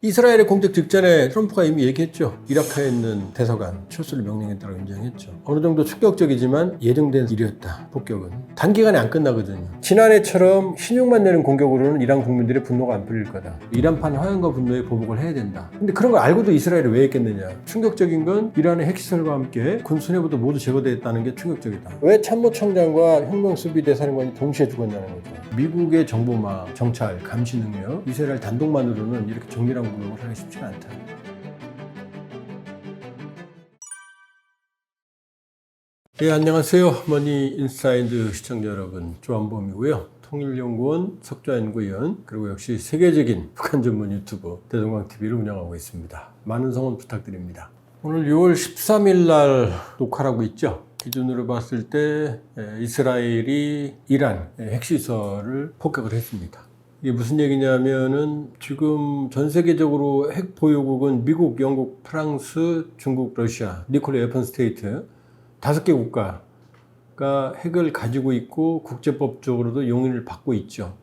이스라엘의 공격 직전에 트럼프가 이미 얘기했죠. 이라크에 있는 대사관 철수를 명령했다고 인정했죠. 어느 정도 충격적이지만 예정된 일이었다. 폭격은 단기간에 안 끝나거든요. 지난해처럼 신용만 내는 공격으로는 이란 국민들의 분노가 안 풀릴 거다. 이란판 화염과 분노에 보복을 해야 된다. 근데 그런 걸 알고도 이스라엘이 왜 했겠느냐. 충격적인 건 이란의 핵시설과 함께 군 수뇌부도 모두 제거됐다는 게 충격적이다. 왜 참모총장과 혁명수비대사령관이 동시에 죽었냐는 거죠. 미국의 정보망, 정찰, 감시 능력, 이스라엘 단독만으로는 이렇게 정밀한 공격을 하기 쉽지가 않다. 네, 안녕하세요. 머니인사이드 시청자 여러분, 조한범이고요. 통일연구원 석좌연구위원, 그리고 역시 세계적인 북한 전문 유튜브 대동강TV를 운영하고 있습니다. 많은 성원 부탁드립니다. 오늘 6월 13일 날 녹화를 하고 있죠. 기준으로 봤을 때 이스라엘이 이란 핵시설을 폭격을 했습니다. 이게 무슨 얘기냐면은 지금 전 세계적으로 핵 보유국은 미국, 영국, 프랑스, 중국, 러시아, 니콜 웨펀 스테이트 5개 국가가 핵을 가지고 있고 국제법적으로도 용인을 받고 있죠.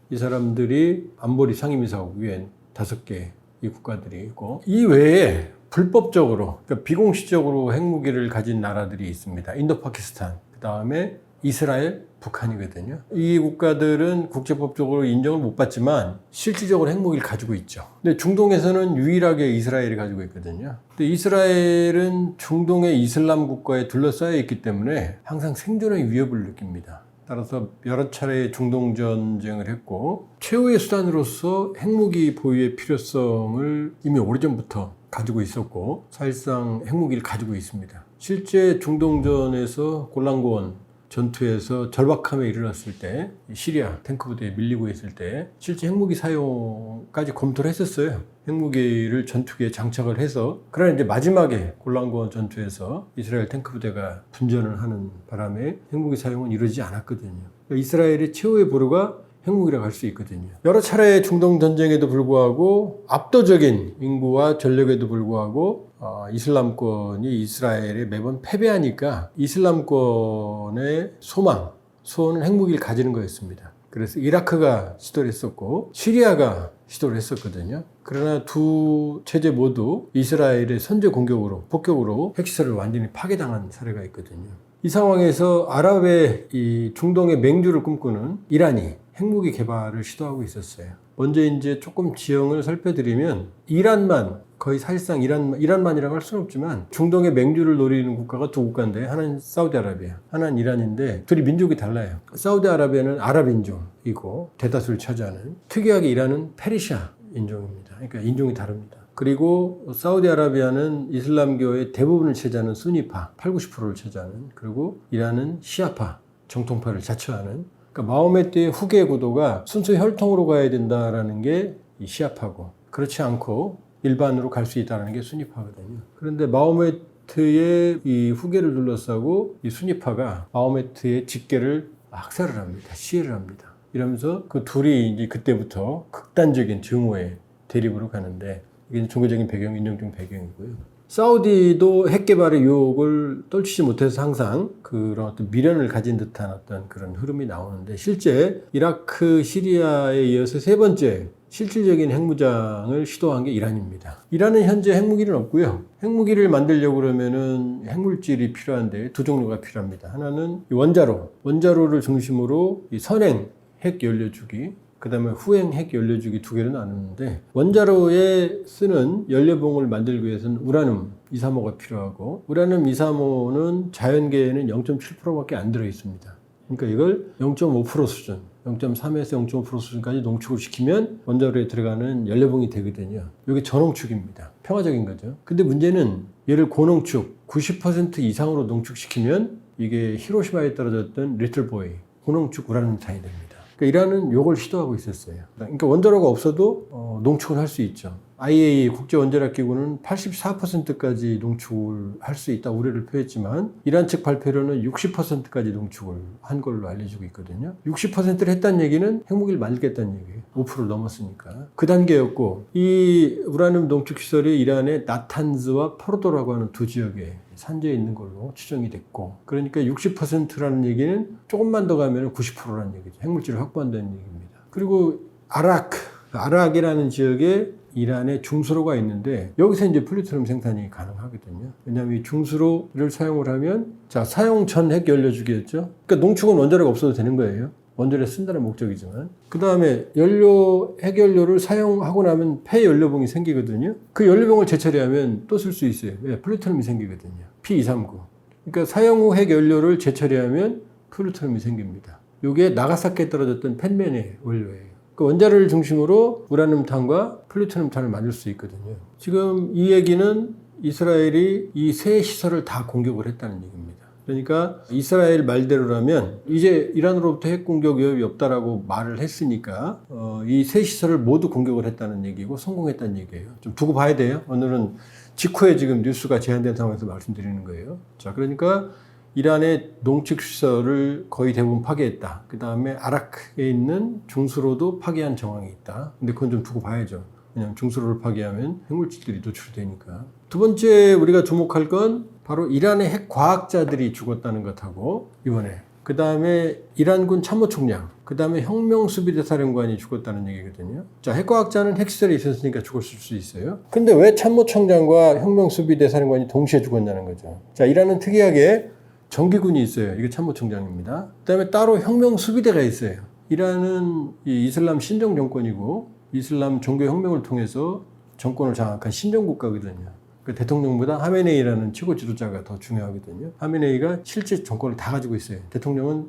이 사람들이 안보리 상임이사국 유엔 5개 이 국가들이 있고, 이 외에 불법적으로, 그러니까 비공식적으로 핵무기를 가진 나라들이 있습니다. 인도, 파키스탄, 그 다음에 이스라엘, 북한이거든요. 이 국가들은 국제법적으로 인정을 못 받지만 실질적으로 핵무기를 가지고 있죠. 근데 중동에서는 유일하게 이스라엘이 가지고 있거든요. 근데 이스라엘은 중동의 이슬람 국가에 둘러싸여 있기 때문에 항상 생존의 위협을 느낍니다. 따라서 여러 차례 중동 전쟁을 했고, 최후의 수단으로서 핵무기 보유의 필요성을 이미 오래전부터 가지고 있었고, 사실상 핵무기를 가지고 있습니다. 실제 중동전에서 골란고원 전투에서 절박함에 이르렀을 때, 시리아 탱크 부대에 밀리고 있을 때 실제 핵무기 사용까지 검토를 했었어요. 핵무기를 전투기에 장착을 해서. 그러나 이제 마지막에 골란고원 전투에서 이스라엘 탱크 부대가 분전을 하는 바람에 핵무기 사용은 이루어지지 않았거든요. 그러니까 이스라엘의 최후의 보루가 핵무기라고 할 수 있거든요. 여러 차례 중동 전쟁에도 불구하고, 압도적인 인구와 전력에도 불구하고 이슬람권이 이스라엘에 매번 패배하니까 이슬람권의 소원은 핵무기를 가지는 거였습니다. 그래서 이라크가 시도를 했었고 시리아가 시도를 했었거든요. 그러나 두 체제 모두 이스라엘의 선제 공격으로, 폭격으로 핵시설을 완전히 파괴당한 사례가 있거든요. 이 상황에서 아랍의 이 중동의 맹주를 꿈꾸는 이란이 핵무기 개발을 시도하고 있었어요. 먼저 이제 조금 지형을 살펴드리면, 이란만, 거의 사실상 이란만이라고 할 수는 없지만 중동의 맹주를 노리는 국가가 두 국가인데, 하나는 사우디아라비아, 하나는 이란인데 둘이 민족이 달라요. 사우디아라비아는 아랍 인종이고 대다수를 차지하는, 특이하게 이란은 페르시아 인종입니다. 그러니까 인종이 다릅니다. 그리고 사우디아라비아는 이슬람교의 대부분을 차지하는 수니파, 80~90%를 차지하는, 그리고 이란은 시아파, 정통파를 자처하는, 그러니까 마호메트의 후계 구도가 순수 혈통으로 가야 된다라는 게 이 시아파고, 그렇지 않고 일반으로 갈 수 있다는 게 수니파거든요. 그런데 마호메트의 이 후계를 둘러싸고 이 수니파가 마호메트의 직계를 학살을 합니다. 시해를 합니다. 이러면서 그 둘이 이제 그때부터 극단적인 증오의 대립으로 가는데, 이게 종교적인 배경, 인종적 배경이고요. 사우디도 핵 개발의 유혹을 떨치지 못해서 항상 그런 어떤 미련을 가진 듯한 어떤 그런 흐름이 나오는데, 실제 이라크, 시리아에 이어서 세 번째 실질적인 핵무장을 시도한 게 이란입니다. 이란은 현재 핵무기는 없고요. 핵무기를 만들려고 그러면은 핵물질이 필요한데 두 종류가 필요합니다. 하나는 원자로를 중심으로 이 선행 핵 연료주기, 그 다음에 후행 핵 연료주기 두 개로 나누는데, 원자로에 쓰는 연료봉을 만들기 위해서는 우라늄 235가 필요하고, 우라늄 235는 자연계에는 0.7%밖에 안 들어 있습니다. 그러니까 이걸 0.5% 수준, 0.3에서 0.5% 수준까지 농축을 시키면 원자로에 들어가는 연료봉이 되거든요. 이게 저농축입니다. 평화적인 거죠. 근데 문제는 얘를 고농축, 90% 이상으로 농축시키면 이게 히로시마에 떨어졌던 리틀보이, 고농축 우라늄탄이 됩니다. 그러니까 이란은 이걸 시도하고 있었어요. 그러니까 원자로가 없어도 농축을 할 수 있죠. IAEA 국제원자력기구는 84%까지 농축을 할 수 있다 우려를 표했지만, 이란 측 발표로는 60%까지 농축을 한 걸로 알려지고 있거든요. 60%를 했다는 얘기는 핵무기를 만들겠다는 얘기예요. 5%를 넘었으니까. 그 단계였고, 이 우라늄 농축 시설이 이란의 나탄즈와 포르도라고 하는 두 지역에 산재에 있는 걸로 추정이 됐고, 그러니까 60%라는 얘기는 조금만 더 가면 90%라는 얘기죠. 핵물질을 확보한다는 얘기입니다. 그리고 아락이라는 지역에 이란에 중수로가 있는데 여기서 이제 플루토늄 생산이 가능하거든요. 왜냐하면 이 중수로를 사용을 하면 자 사용 전 핵 연료주기였죠. 그러니까 농축은 원자료가 없어도 되는 거예요. 원자료 쓴다는 목적이지만 그 다음에 핵연료를 사용하고 나면 폐연료봉이 생기거든요. 그 연료봉을 재처리하면 또 쓸 수 있어요. 왜? 플루토늄이 생기거든요. P239. 그러니까 사용 후 핵연료를 재처리하면 플루토늄이 생깁니다. 이게 나가사키에 떨어졌던 펜맨의 원료예요. 그 원자료를 중심으로 우라늄탄과 플루토늄탄을 만들 수 있거든요. 지금 이 얘기는 이스라엘이 이 세 시설을 다 공격을 했다는 얘기입니다. 그러니까 이스라엘 말대로라면 이제 이란으로부터 핵 공격 위협이 없다라고 말을 했으니까 이 세 시설을 모두 공격을 했다는 얘기고 성공했다는 얘기예요. 좀 두고 봐야 돼요. 오늘은 직후에 지금 뉴스가 제한된 상황에서 말씀드리는 거예요. 자, 그러니까 이란의 농축시설을 거의 대부분 파괴했다. 그 다음에 아라크에 있는 중수로도 파괴한 정황이 있다. 근데 그건 좀 두고 봐야죠. 왜냐하면 중수로를 파괴하면 핵물질들이 노출되니까. 두 번째 우리가 주목할 건 바로 이란의 핵 과학자들이 죽었다는 것하고 이번에 그 다음에 이란군 참모총장 그 다음에 혁명수비대사령관이 죽었다는 얘기거든요. 자, 핵과학자는 핵시설에 있었으니까 죽었을 수 있어요. 근데 왜 참모총장과 혁명수비대사령관이 동시에 죽었냐는 거죠. 자, 이란은 특이하게 정기군이 있어요. 이게 참모총장입니다. 그 다음에 따로 혁명수비대가 있어요. 이란은 이 이슬람 신정 정권이고 이슬람 종교혁명을 통해서 정권을 장악한 신정국가거든요. 그 대통령보다 하메네이라는 최고 지도자가 더 중요하거든요. 하메네이가 실제 정권을 다 가지고 있어요. 대통령은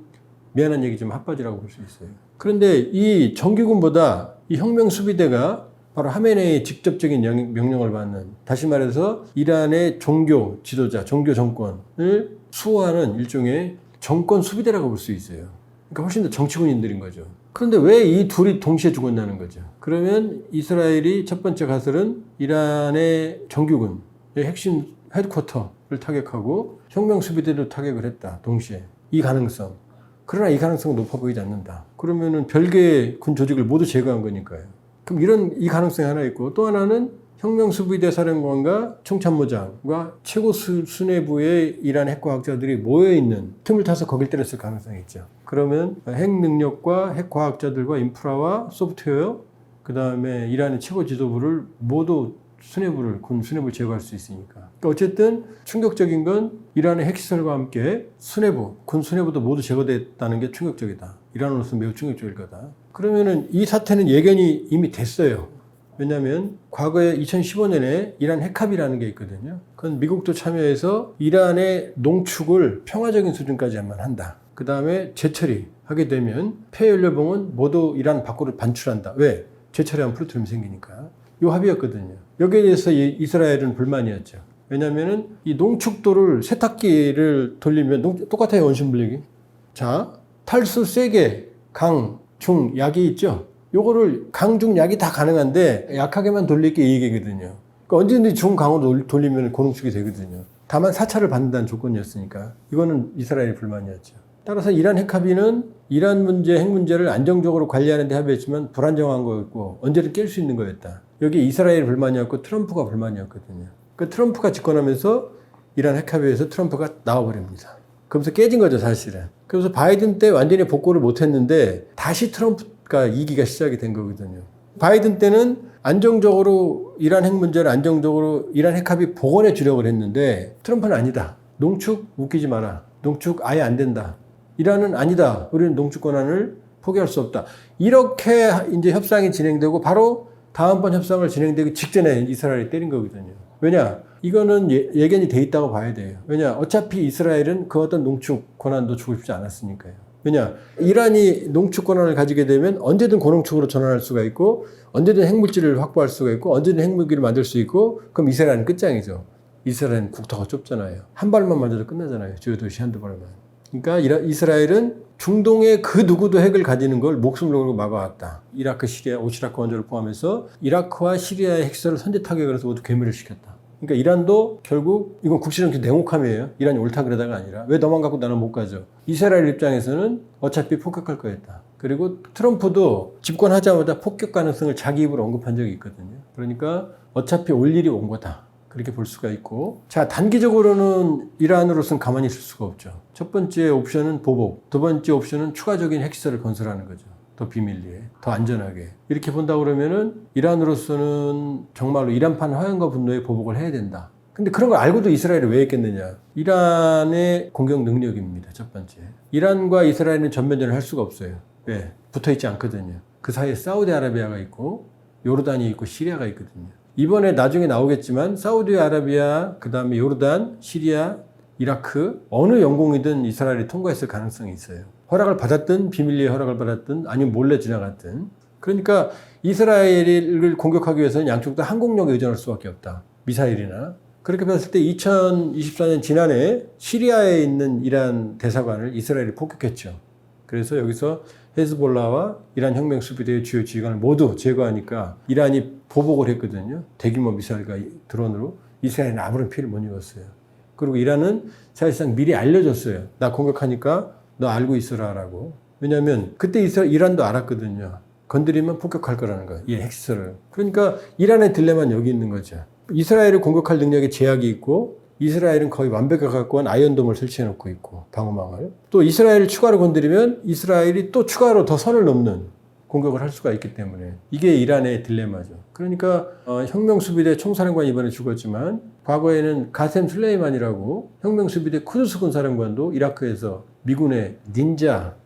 미안한 얘기지만 핫바지라고 볼 수 있어요. 그런데 이 정규군보다 이 혁명수비대가 바로 하메네이의 직접적인 명령을 받는, 다시 말해서 이란의 종교 지도자, 종교 정권을 수호하는 일종의 정권 수비대라고 볼 수 있어요. 그러니까 훨씬 더 정치군인들인 거죠. 그런데 왜 이 둘이 동시에 죽었냐는 거죠. 그러면 이스라엘이 첫 번째 가설은 이란의 정규군의 핵심 헤드쿼터를 타격하고 혁명수비대를 타격을 했다. 동시에. 이 가능성. 그러나 이 가능성은 높아 보이지 않는다. 그러면은 별개의 군 조직을 모두 제거한 거니까요. 그럼 이 가능성이 하나 있고 또 하나는 혁명수비대 사령관과 총참모장과 최고 수뇌부의 이란 핵과학자들이 모여있는 틈을 타서 거길 때렸을 가능성이 있죠. 그러면 핵 능력과 핵과학자들과 인프라와 소프트웨어 그 다음에 이란의 최고 지도부를 모두 군 수뇌부를 제거할 수 있으니까. 그러니까 어쨌든 충격적인 건 이란의 핵시설과 함께 군 수뇌부도 모두 제거됐다는 게 충격적이다. 이란으로서 매우 충격적일 거다. 그러면은 이 사태는 예견이 이미 됐어요. 왜냐하면 과거에 2015년에 이란 핵합의라는 게 있거든요. 그건 미국도 참여해서 이란의 농축을 평화적인 수준까지만 한다. 그 다음에 재처리하게 되면 폐연료봉은 모두 이란 밖으로 반출한다. 왜? 재처리하면 플루토늄이 생기니까. 이 합의였거든요. 여기에 대해서 이스라엘은 불만이었죠. 왜냐하면 이 농축도를 세탁기를 돌리면 똑같아요. 원심분력이. 자, 탈수 세게 강, 중, 약이 있죠. 요거를 강, 중, 약이 다 가능한데 약하게만 돌릴 게 이익이거든요. 그러니까 언제든지 중, 강으로 돌리면 고농축이 되거든요. 다만 사찰을 받는다는 조건이었으니까 이거는 이스라엘의 불만이었죠. 따라서 이란 핵합의는 이란 문제, 핵 문제를 안정적으로 관리하는 데 합의했지만 불안정한 거였고 언제든 깰 수 있는 거였다. 여기 이스라엘의 불만이었고 트럼프가 불만이었거든요. 그 트럼프가 집권하면서 이란 핵합의에서 트럼프가 나와버립니다. 그러면서 깨진 거죠, 사실은. 그래서 바이든 때 완전히 복구를 못했는데 다시 트럼프가 2기가 시작이 된 거거든요. 바이든 때는 안정적으로 이란 핵 문제를 안정적으로 이란 핵합의 복원해 주려고 했는데 트럼프는 아니다. 농축 웃기지 마라. 농축 아예 안 된다. 이란은 아니다. 우리는 농축 권한을 포기할 수 없다. 이렇게 이제 협상이 진행되고 바로 다음번 협상을 진행되기 직전에 이스라엘이 때린 거거든요. 왜냐? 이거는 예견이 돼 있다고 봐야 돼요. 왜냐? 어차피 이스라엘은 그 어떤 농축 권한도 주고 싶지 않았으니까요. 왜냐? 이란이 농축 권한을 가지게 되면 언제든 고농축으로 전환할 수가 있고 언제든 핵물질을 확보할 수가 있고 언제든 핵무기를 만들 수 있고 그럼 이스라엘은 끝장이죠. 이스라엘은 국토가 좁잖아요. 한 발만 맞아도 끝나잖아요. 주요 도시 한두 발만. 그러니까 이스라엘은 중동의 그 누구도 핵을 가지는 걸 목숨을 걸고 막아왔다. 이라크, 시리아, 오시라크 원조를 포함해서 이라크와 시리아의 핵시설을 선제 타격을 해서 모두 괴멸을 시켰다. 그러니까 이란도 결국 이건 국제정치 냉혹함이에요. 이란이 옳다 그러다가 아니라 왜 너만 갖고 나는 못 가죠. 이스라엘 입장에서는 어차피 폭격할 거였다. 그리고 트럼프도 집권하자마자 폭격 가능성을 자기 입으로 언급한 적이 있거든요. 그러니까 어차피 올 일이 온 거다. 그렇게 볼 수가 있고 자 단기적으로는 이란으로서는 가만히 있을 수가 없죠. 첫 번째 옵션은 보복, 두 번째 옵션은 추가적인 핵시설을 건설하는 거죠. 더 비밀리에, 더 안전하게. 이렇게 본다 그러면은 이란으로서는 정말로 이란판 화염과 분노에 보복을 해야 된다. 근데 그런 걸 알고도 이스라엘이 왜 했겠느냐. 이란의 공격 능력입니다. 첫 번째. 이란과 이스라엘은 전면전을 할 수가 없어요. 왜? 붙어있지 않거든요. 그 사이에 사우디아라비아가 있고 요르단이 있고 시리아가 있거든요. 이번에 나중에 나오겠지만 사우디아라비아, 그 다음에 요르단, 시리아, 이라크 어느 영공이든 이스라엘이 통과했을 가능성이 있어요. 허락을 받았든 비밀리에 허락을 받았든 아니면 몰래 지나갔든. 그러니까 이스라엘을 공격하기 위해서는 양쪽 다 항공력에 의존할 수밖에 없다. 미사일이나. 그렇게 봤을 때 2024년 지난해 시리아에 있는 이란 대사관을 이스라엘이 폭격했죠. 그래서 여기서 헤즈볼라와 이란 혁명수비대의 주요 지휘관을 모두 제거하니까 이란이 보복을 했거든요. 대규모 미사일과 드론으로. 이스라엘은 아무런 피해를 못 입었어요. 그리고 이란은 사실상 미리 알려줬어요. 나 공격하니까 너 알고 있으라라고. 왜냐하면 그때 이란도 알았거든요. 건드리면 폭격할 거라는 거예요. 이 핵시설을. 그러니까 이란의 딜레마는 여기 있는 거죠. 이스라엘을 공격할 능력에 제약이 있고 이스라엘은 거의 완벽하게 갖고 온 아이언돔을 설치해 놓고 있고 방어망을. 또 이스라엘을 추가로 건드리면 이스라엘이 또 추가로 더 선을 넘는 공격을 할 수가 있기 때문에 이게 이란의 딜레마죠. 그러니까 혁명수비대 총사령관이 이번에 죽었지만 과거에는 가셈 슬레이만이라고 혁명수비대 쿠두스 군사령관도 이라크에서 미군의 닌자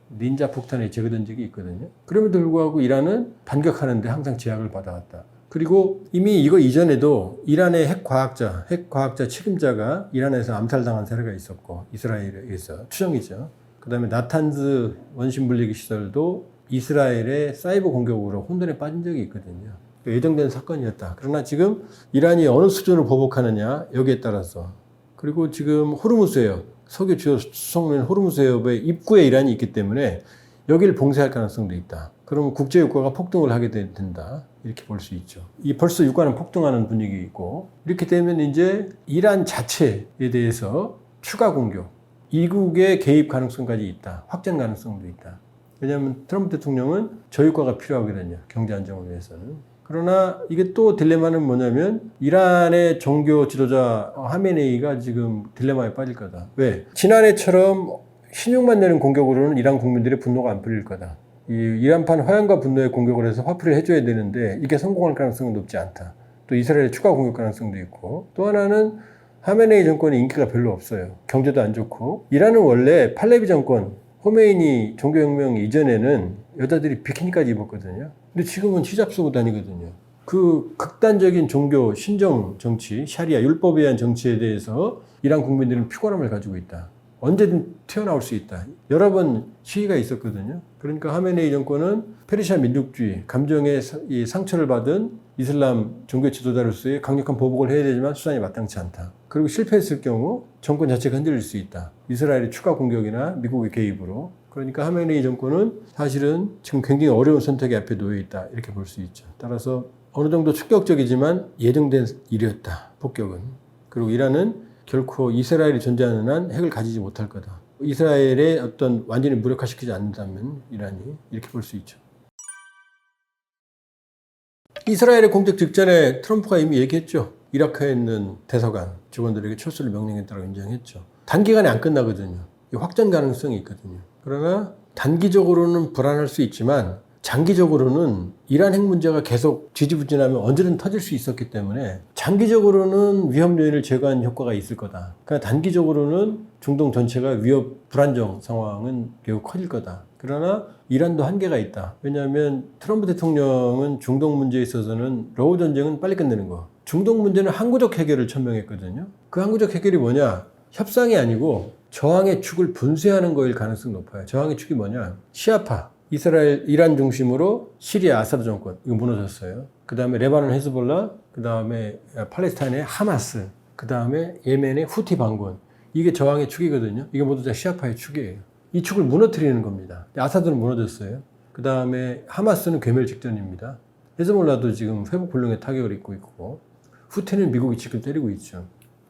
폭탄에 제거된 적이 있거든요. 그럼에도 불구하고 이란은 반격하는데 항상 제약을 받아왔다. 그리고 이미 이거 이전에도 이란의 핵과학자 책임자가 이란에서 암살당한 사례가 있었고 이스라엘에 의해서 추정이죠. 그 다음에 나탄즈 원심분리기 시설도 이스라엘의 사이버 공격으로 혼돈에 빠진 적이 있거든요. 예정된 사건이었다. 그러나 지금 이란이 어느 수준을 보복하느냐 여기에 따라서. 그리고 지금 호르무즈해협, 석유 주요 수송로인 호르무즈해협의 입구에 이란이 있기 때문에 여기를 봉쇄할 가능성도 있다. 그러면 국제 유가가 폭등을 하게 된다. 이렇게 볼 수 있죠. 벌써 유가는 폭등하는 분위기이고 이렇게 되면 이제 이란 자체에 대해서 추가 공격, 이국의 개입 가능성까지 있다. 확전 가능성도 있다. 왜냐하면 트럼프 대통령은 저유가가 필요하거든요. 경제 안정을 위해서는. 그러나 이게 또 딜레마는 뭐냐면 이란의 종교 지도자 하메네이가 지금 딜레마에 빠질 거다. 왜? 지난해처럼 신용만 내는 공격으로는 이란 국민들의 분노가 안 풀릴 거다. 이 이란판 화염과 분노의 공격을 해서 화풀이를 해줘야 되는데 이게 성공할 가능성은 높지 않다. 또 이스라엘의 추가 공격 가능성도 있고 또 하나는 하메네이 정권의 인기가 별로 없어요. 경제도 안 좋고 이란은 원래 팔레비 정권 호메이니 종교혁명 이전에는 여자들이 비키니까지 입었거든요. 근데 지금은 히잡 쓰고 다니거든요. 그 극단적인 종교 신정 정치, 샤리아 율법에 의한 정치에 대해서 이란 국민들은 피곤함을 가지고 있다. 언제든 튀어나올 수 있다. 여러 번 시위가 있었거든요. 그러니까 하메네이 정권은 페르시아 민족주의, 감정의 상처를 받은 이슬람 종교 지도자로서의 강력한 보복을 해야 되지만 수단이 마땅치 않다. 그리고 실패했을 경우 정권 자체가 흔들릴 수 있다. 이스라엘의 추가 공격이나 미국의 개입으로. 그러니까 하메네이 정권은 사실은 지금 굉장히 어려운 선택의 앞에 놓여 있다. 이렇게 볼 수 있죠. 따라서 어느 정도 충격적이지만 예정된 일이었다. 폭격은. 그리고 이란은 결코 이스라엘이 존재하는 한 핵을 가지지 못할 거다. 이스라엘의 어떤 완전히 무력화시키지 않는다면 이란이 이렇게 볼 수 있죠. 이스라엘의 공격 직전에 트럼프가 이미 얘기했죠. 이라크에 있는 대사관 직원들에게 철수를 명령했다고 인정했죠. 단기간에 안 끝나거든요. 확전 가능성이 있거든요. 그러나 단기적으로는 불안할 수 있지만 장기적으로는 이란 핵 문제가 계속 지지부진하면 언제든 터질 수 있었기 때문에 장기적으로는 위험 요인을 제거하는 효과가 있을 거다. 그러니까 단기적으로는 중동 전체가 위협 불안정 상황은 매우 커질 거다. 그러나 이란도 한계가 있다. 왜냐하면 트럼프 대통령은 중동 문제에 있어서는 러우 전쟁은 빨리 끝내는 거. 중동 문제는 항구적 해결을 천명했거든요. 그 항구적 해결이 뭐냐? 협상이 아니고 저항의 축을 분쇄하는 거일 가능성이 높아요. 저항의 축이 뭐냐? 시아파. 이란 중심으로 시리아 아사드 정권, 이거 무너졌어요. 그 다음에 레바논 헤즈볼라, 그 다음에 팔레스타인의 하마스, 그 다음에 예멘의 후티 반군. 이게 저항의 축이거든요. 이게 모두 다 시아파의 축이에요. 이 축을 무너뜨리는 겁니다. 아사드는 무너졌어요. 그 다음에 하마스는 괴멸 직전입니다. 헤즈볼라도 지금 회복 불능의 타격을 입고 있고, 후티는 미국이 지금 때리고 있죠.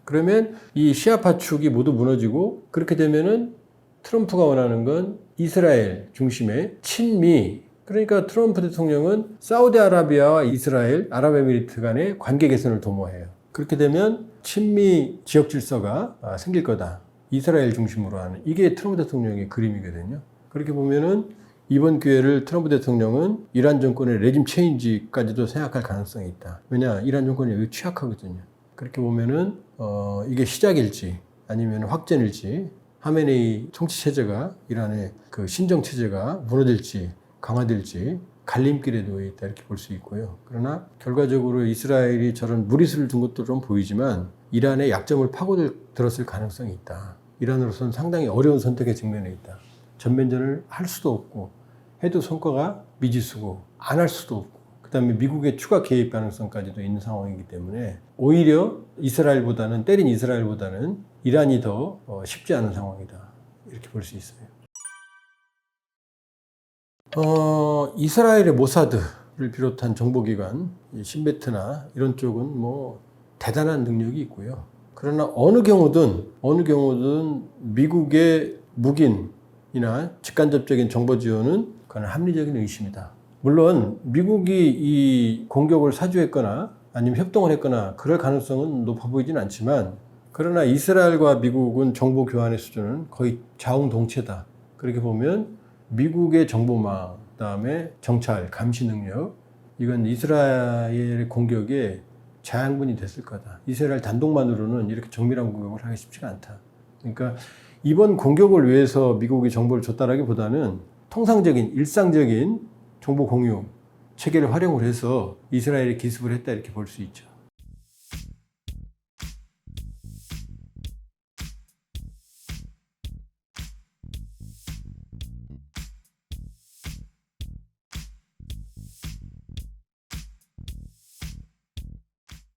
그러면 이 시아파 축이 모두 무너지고, 그렇게 되면은 트럼프가 원하는 건 이스라엘 중심의 친미, 그러니까 트럼프 대통령은 사우디아라비아와 이스라엘, 아랍에미리트 간의 관계 개선을 도모해요. 그렇게 되면 친미 지역 질서가 생길 거다. 이스라엘 중심으로 하는. 이게 트럼프 대통령의 그림이거든요. 그렇게 보면은 이번 기회를 트럼프 대통령은 이란 정권의 레짐 체인지까지도 생각할 가능성이 있다. 왜냐, 이란 정권이 여기 취약하거든요. 그렇게 보면은 이게 시작일지 아니면 확전일지, 하메네이 통치 체제가, 이란의 그 신정 체제가 무너질지 강화될지 갈림길에 놓여 있다, 이렇게 볼 수 있고요. 그러나 결과적으로 이스라엘이 저런 무리수를 둔 것도 좀 보이지만 이란의 약점을 파고들었을 가능성이 있다. 이란으로서는 상당히 어려운 선택에 직면해 있다. 전면전을 할 수도 없고, 해도 성과가 미지수고, 안 할 수도 없고, 그 다음에 미국의 추가 개입 가능성까지도 있는 상황이기 때문에 오히려 때린 이스라엘보다는 이란이 더 쉽지 않은 상황이다, 이렇게 볼 수 있어요. 이스라엘의 모사드를 비롯한 정보기관, 신베트나 이런 쪽은 뭐 대단한 능력이 있고요. 그러나 어느 경우든 미국의 묵인이나 직간접적인 정보 지원은 그건 합리적인 의심이다. 물론 미국이 이 공격을 사주했거나 아니면 협동을 했거나 그럴 가능성은 높아 보이진 않지만, 그러나 이스라엘과 미국은 정보 교환의 수준은 거의 자웅동체다. 그렇게 보면 미국의 정보망, 그다음에 정찰, 감시 능력, 이건 이스라엘의 공격에 자양분이 됐을 거다. 이스라엘 단독만으로는 이렇게 정밀한 공격을 하기 쉽지가 않다. 그러니까 이번 공격을 위해서 미국이 정보를 줬다라기보다는 통상적인 일상적인 정보 공유 체계를 활용을 해서 이스라엘이 기습을 했다, 이렇게 볼 수 있죠.